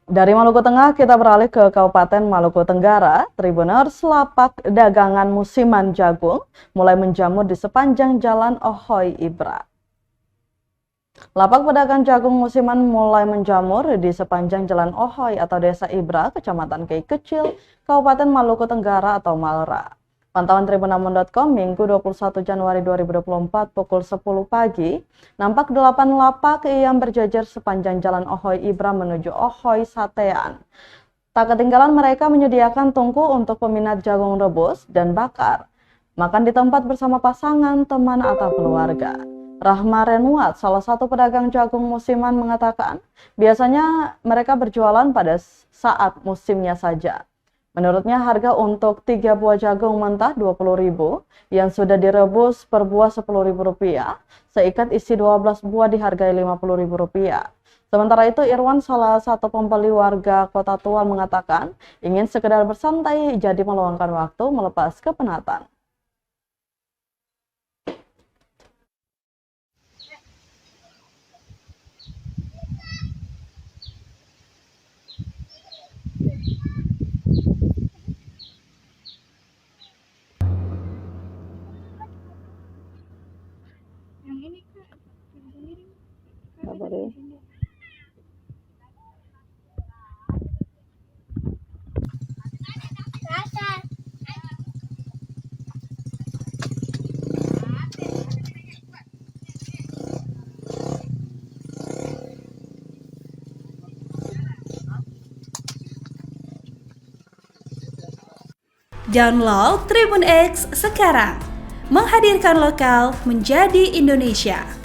Dari Maluku Tengah, kita beralih ke Kabupaten Maluku Tenggara. Tribuners lapak dagangan musiman jagung mulai menjamur di sepanjang Jalan Ohoy Ibra. Lapak pedagang jagung musiman mulai menjamur di sepanjang Jalan Ohoy atau Desa Ibra, Kecamatan Kei Kecil, Kabupaten Maluku Tenggara atau Malra. Pantauan Tribunnamun.com Minggu 21 Januari 2024 pukul 10 pagi, nampak 8 lapak yang berjajar sepanjang Jalan Ohoy Ibra menuju Ohoy Satean. Tak ketinggalan mereka menyediakan tungku untuk peminat jagung rebus dan bakar. Makan di tempat bersama pasangan, teman, atau keluarga. Rahma Renwat, salah satu pedagang jagung musiman mengatakan, biasanya mereka berjualan pada saat musimnya saja. Menurutnya harga untuk 3 buah jagung mentah Rp20.000 yang sudah direbus per buah Rp10.000, seikat isi 12 buah dihargai Rp50.000. Sementara itu Irwan, salah satu pembeli warga Kota Tual mengatakan ingin sekedar bersantai jadi meluangkan waktu melepas kepenatan. Yang ini kak, yang sendiri kak, Apa deh? Download Tribun X sekarang, menghadirkan lokal menjadi Indonesia.